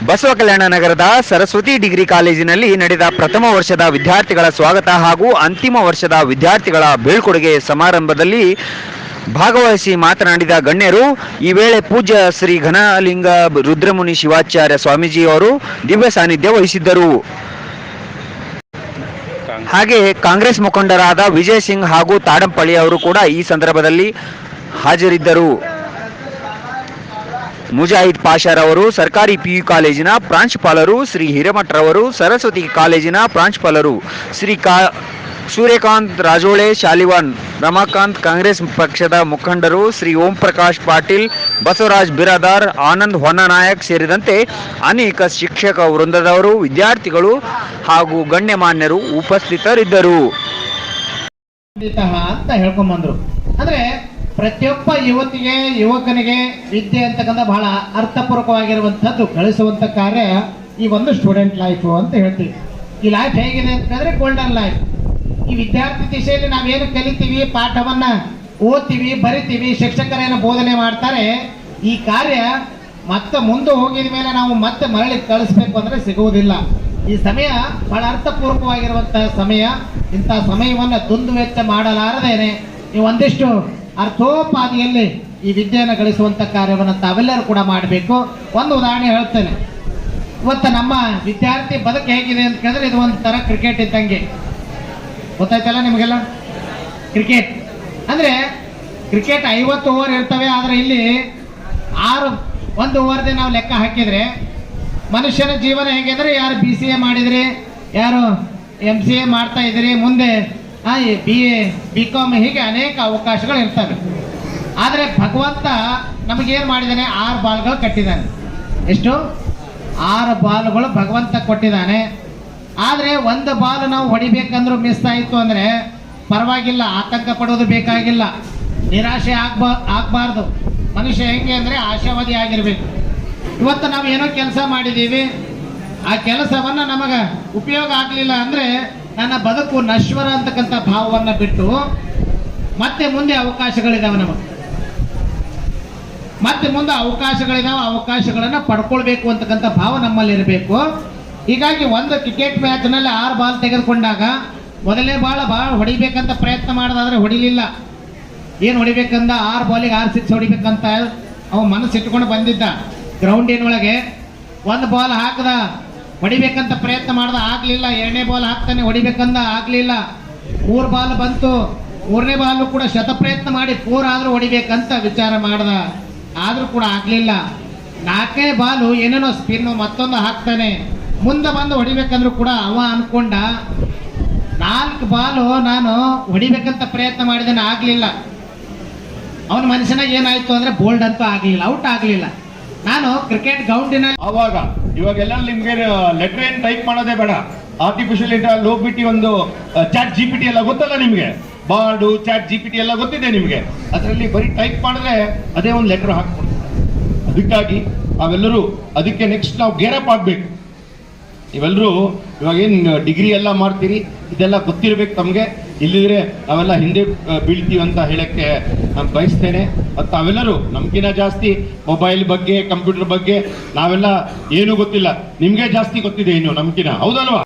ಬಸವ ಕಲ್ಯಾಣ ನಗರದ ಸರಸ್ವತಿ ಡಿಗ್ರಿ ಕಾಲೇಜಿನಲ್ಲಿ ನಡೆದ ಪ್ರಥಮ ವರ್ಷದ ವಿದ್ಯಾರ್ಥಿಗಳ ಸ್ವಾಗತ ಹಾಗೂ ಅಂತಿಮ ವರ್ಷದ ವಿದ್ಯಾರ್ಥಿಗಳ ಬೀಳ್ಕೊಡುಗೆ ಸಮಾರಂಭದಲ್ಲಿ ಭಾಗವಹಿಸಿ ಮಾತನಾಡಿದ ಗಣ್ಯರು ಈ ವೇಳೆ ಪೂಜ್ಯ ಶ್ರೀ ಘನಲಿಂಗ ರುದ್ರಮುನಿ ಶಿವಾಚಾರ್ಯ ಸ್ವಾಮೀಜಿ ಅವರು ದಿವ್ಯ ಸಾನ್ನಿಧ್ಯ ವಹಿಸಿದ್ದರು. ಹಾಗೆ ಕಾಂಗ್ರೆಸ್ ಮುಖಂಡರಾದ ವಿಜಯ್ ಸಿಂಗ್ ಹಾಗೂ ತಾಡಂಪಳ್ಳಿ ಅವರು ಕೂಡ ಈ ಸಂದರ್ಭದಲ್ಲಿ ಹಾಜರಿದ್ದರು. ಮುಜಾಹಿದ್ ಪಾಷಾರವರು ಸರ್ಕಾರಿ ಪಿಯು ಕಾಲೇಜಿನ ಪ್ರಾಂಶುಪಾಲರು, ಶ್ರೀ ಹಿರೇಮಠರವರು ಸರಸ್ವತಿ ಕಾಲೇಜಿನ ಪ್ರಾಂಶುಪಾಲರು, ಶ್ರೀ ಸೂರ್ಯಕಾಂತ್ ರಾಜೋಳೆ ಶಾಲಿವಾನ್, ರಮಾಕಾಂತ್ ಕಾಂಗ್ರೆಸ್ ಪಕ್ಷದ ಮುಖಂಡರು, ಶ್ರೀ ಓಂ ಪ್ರಕಾಶ್ ಪಾಟೀಲ್, ಬಸವರಾಜ್ ಬಿರಾದಾರ್, ಆನಂದ್ ಹೊನ್ನನಾಯಕ್ ಸೇರಿದಂತೆ ಅನೇಕ ಶಿಕ್ಷಕ ವೃಂದದವರು, ವಿದ್ಯಾರ್ಥಿಗಳು ಹಾಗೂ ಗಣ್ಯಮಾನ್ಯರು ಉಪಸ್ಥಿತರಿದ್ದರು ಅಂತ ಹೇಳ್ಕೊಂಡ್ಬಂದ್ರು. ಅಂದ್ರೆ ಪ್ರತಿಯೊಬ್ಬ ಯುವತಿಗೆ ಯುವಕನಿಗೆ ವಿದ್ಯೆ ಅಂತಕ್ಕಂಥ ಬಹಳ ಅರ್ಥಪೂರ್ವಕವಾಗಿರುವಂತದ್ದು ಕಳಿಸುವಂತ ಕಾರ್ಯ ಈ ಒಂದು ಸ್ಟೂಡೆಂಟ್ ಲೈಫ್ ಅಂತ ಹೇಳ್ತೀವಿ. ಈ ಲೈಫ್ ಹೇಗಿದೆ ಅಂತಂದ್ರೆ ಗೋಲ್ಡನ್ ಲೈಫ್. ಈ ವಿದ್ಯಾರ್ಥಿ ದಿಶೆಯಲ್ಲಿ ನಾವೇನು ಕಲಿತೀವಿ, ಪಾಠವನ್ನ ಓದ್ತೀವಿ, ಬರಿತೀವಿ, ಶಿಕ್ಷಕರೇನು ಬೋಧನೆ ಮಾಡ್ತಾರೆ, ಈ ಕಾರ್ಯ ಮತ್ತೆ ಮುಂದೆ ಹೋಗಿದ ಮೇಲೆ ನಾವು ಮತ್ತೆ ಮರಳಿ ಕಳಿಸ್ಬೇಕು ಅಂದ್ರೆ ಸಿಗುವುದಿಲ್ಲ. ಈ ಸಮಯ ಬಹಳ ಅರ್ಥಪೂರ್ವಕವಾಗಿರುವಂತಹ ಸಮಯ. ಇಂತಹ ಸಮಯವನ್ನ ದುಂದುವೆಚ್ಚ ಮಾಡಲಾರದೇನೆ ನೀವು ಒಂದಿಷ್ಟು ಅರ್ಥೋಪಾದಿಯಲ್ಲಿ ಈ ವಿದ್ಯೆಯನ್ನು ಗಳಿಸುವಂತ ಕಾರ್ಯವನ್ನು ತಾವೆಲ್ಲರೂ ಕೂಡ ಮಾಡಬೇಕು. ಒಂದು ಉದಾಹರಣೆ ಹೇಳ್ತೇನೆ. ಇವತ್ತು ನಮ್ಮ ವಿದ್ಯಾರ್ಥಿ ಬದುಕು ಹೇಗಿದೆ ಅಂತ ಕೇಳಿದ್ರೆ ಇದು ಒಂದು ತರ ಕ್ರಿಕೆಟ್ ಇದ್ದಂಗೆ. ಗೊತ್ತಾಯ್ತಲ್ಲ ನಿಮಗೆಲ್ಲ? ಕ್ರಿಕೆಟ್ ಅಂದ್ರೆ ಕ್ರಿಕೆಟ್ 50 ಓವರ್ ಇರ್ತವೆ. ಆದ್ರೆ ಇಲ್ಲಿ 1 ಓವರ್ದೆ ನಾವು ಲೆಕ್ಕ ಹಾಕಿದ್ರೆ ಮನುಷ್ಯನ ಜೀವನ ಹೇಗೆಂದ್ರೆ ಯಾರು BCA ಮಾಡಿದ್ರಿ, ಯಾರು MCA ಮಾಡ್ತಾ ಇದ್ರಿ, ಮುಂದೆ BA BCom ಹೀಗೆ ಅನೇಕ ಅವಕಾಶಗಳು ಇರ್ತವೆ. ಆದರೆ ಭಗವಂತ ನಮಗೇನು ಮಾಡಿದ್ದಾನೆ? 6 ಬಾಲ್ಗಳು ಕಟ್ಟಿದ್ದಾನೆ. ಎಷ್ಟು? 6 ಬಾಲ್ಗಳು ಭಗವಂತ ಕೊಟ್ಟಿದ್ದಾನೆ. ಆದರೆ 1 ಬಾಲ್ ನಾವು ಹೊಡಿಬೇಕಂದ್ರೂ ಮಿಸ್ ಆಯಿತು ಅಂದ್ರೆ ಪರವಾಗಿಲ್ಲ, ಆತಂಕ ಪಡೋದು ಬೇಕಾಗಿಲ್ಲ, ನಿರಾಶೆ ಆಗ್ಬಾರ್ದು. ಮನುಷ್ಯ ಹೆಂಗೆ ಅಂದ್ರೆ ಆಶಾವಾದಿ ಆಗಿರ್ಬೇಕು. ಇವತ್ತು ನಾವು ಏನೋ ಕೆಲಸ ಮಾಡಿದ್ದೀವಿ, ಆ ಕೆಲಸವನ್ನ ನಮಗ ಉಪಯೋಗ ಆಗಲಿಲ್ಲ ಅಂದ್ರೆ ನನ್ನ ಬದುಕು ನಶ್ವರ ಅಂತಕ್ಕಂಥ ಭಾವವನ್ನ ಬಿಟ್ಟು ಮತ್ತೆ ಮುಂದೆ ಅವಕಾಶಗಳಿದಾವೆ. ನಮಗೆ ಮತ್ತೆ ಮುಂದೆ ಅವಕಾಶಗಳಿದಾವೆ, ಅವಕಾಶಗಳನ್ನ ಪಡ್ಕೊಳ್ಬೇಕು ಅಂತಕ್ಕಂಥ ಭಾವ ನಮ್ಮಲ್ಲಿ ಇರಬೇಕು. ಹೀಗಾಗಿ ಒಂದು ಕ್ರಿಕೆಟ್ ಮ್ಯಾಚ್ ನಲ್ಲಿ 6 ಬಾಲ್ ತೆಗೆದುಕೊಂಡಾಗ ಮೊದಲನೇ ಬಾಳ ಹೊಡಿಬೇಕಂತ ಪ್ರಯತ್ನ ಮಾಡಿದಾದ್ರೆ ಹೊಡಿಲಿಲ್ಲ. ಏನು ಹೊಡಿಬೇಕಂದ 6 ಬಾಲಿಗೆ 6 ಸಿಕ್ಸ್ ಹೊಡಿಬೇಕಂತ ಅವ ಮನಸ್ಸು ಇಟ್ಕೊಂಡು ಬಂದಿದ್ದ. ಗ್ರೌಂಡಿನೊಳಗೆ 1 ಬಾಲ್ ಹಾಕದ ಹೊಡಿಬೇಕಂತ ಪ್ರಯತ್ನ ಮಾಡ್ದ, ಆಗ್ಲಿಲ್ಲ. 2ನೇ ಬಾಲ್ ಹಾಕ್ತಾನೆ ಹೊಡಿಬೇಕಂದ, ಆಗ್ಲಿಲ್ಲ. 3 ಬಾಲ್ ಬಂತು, 3ನೇ ಬಾಲ್ ಕೂಡ ಶತ ಪ್ರಯತ್ನ ಮಾಡಿ 4 ಆದ್ರೂ ಹೊಡಿಬೇಕಂತ ವಿಚಾರ ಮಾಡ್ದ, ಆದ್ರೂ ಕೂಡ ಆಗ್ಲಿಲ್ಲ. 4ನೇ ಬಾಲು ಏನೇನೋ ಸ್ಪಿನ್ ಮತ್ತೊಂದು ಹಾಕ್ತಾನೆ, ಮುಂದೆ ಬಂದು ಹೊಡಿಬೇಕಂದ್ರೂ ಕೂಡ ಅವ ಅನ್ಕೊಂಡ 4 ಬಾಲು ನಾನು ಹೊಡಿಬೇಕಂತ ಪ್ರಯತ್ನ ಮಾಡಿದ್ದೇನೆ, ಆಗ್ಲಿಲ್ಲ. ಅವನ ಮನುಷ್ಯನಾಗ ಏನಾಯ್ತು ಅಂದ್ರೆ ಬೋಲ್ಡ್ ಅಂತೂ ಆಗ್ಲಿಲ್ಲ, ಔಟ್ ಆಗ್ಲಿಲ್ಲ. ನಾನು ಕ್ರಿಕೆಟ್ ಗ್ರೌಂಡಿನ ಇವಾಗೆಲ್ಲ ನಿಮ್ಗೆ ಲೆಟರ್ ಏನ್ ಟೈಪ್ ಮಾಡೋದೇ ಬೇಡ. ಆರ್ಟಿಫಿಷಿಯಲ್ ಇಂಟೆಲಿಜೆನ್ಸ್ ಹೋಗ್ಬಿಟ್ಟು ಒಂದು ಚಾಟ್ GPT ಎಲ್ಲ ಗೊತ್ತಲ್ಲ ನಿಮ್ಗೆ, ಬಾರ್ಡು ಚಾಟ್ GPT ಎಲ್ಲ ಗೊತ್ತಿದೆ ನಿಮ್ಗೆ. ಅದರಲ್ಲಿ ಬರೀ ಟೈಪ್ ಮಾಡಿದ್ರೆ ಅದೇ ಒಂದು ಲೆಟರ್ ಹಾಕ್ಕೊಡ್ತಾರೆ. ಅದಕ್ಕಾಗಿ ನಾವೆಲ್ಲರೂ ಅದಕ್ಕೆ ನೆಕ್ಸ್ಟ್ ನಾವು ಗೇರಪ್ ಆಗ್ಬೇಕು. ಇವೆಲ್ಲರೂ ಇವಾಗ ಏನು ಡಿಗ್ರಿ ಎಲ್ಲ ಮಾಡ್ತೀರಿ, ಇದೆಲ್ಲ ಗೊತ್ತಿರ್ಬೇಕು ತಮಗೆ. ಇಲ್ಲಿದ್ರೆ ನಾವೆಲ್ಲ ಹಿಂದೆ ಬೀಳ್ತೀವಿ ಅಂತ ಹೇಳಕ್ಕೆ ನಾನು ಬಯಸ್ತೇನೆ. ಮತ್ತು ತಾವೆಲ್ಲರೂ ನಮ್ಗಿನ ಜಾಸ್ತಿ ಮೊಬೈಲ್ ಬಗ್ಗೆ, ಕಂಪ್ಯೂಟರ್ ಬಗ್ಗೆ ನಾವೆಲ್ಲ ಏನೂ ಗೊತ್ತಿಲ್ಲ, ನಿಮ್ಗೆ ಜಾಸ್ತಿ ಗೊತ್ತಿದೆ ಇನ್ನು ನಮ್ಗಿನ, ಹೌದಲ್ವಾ?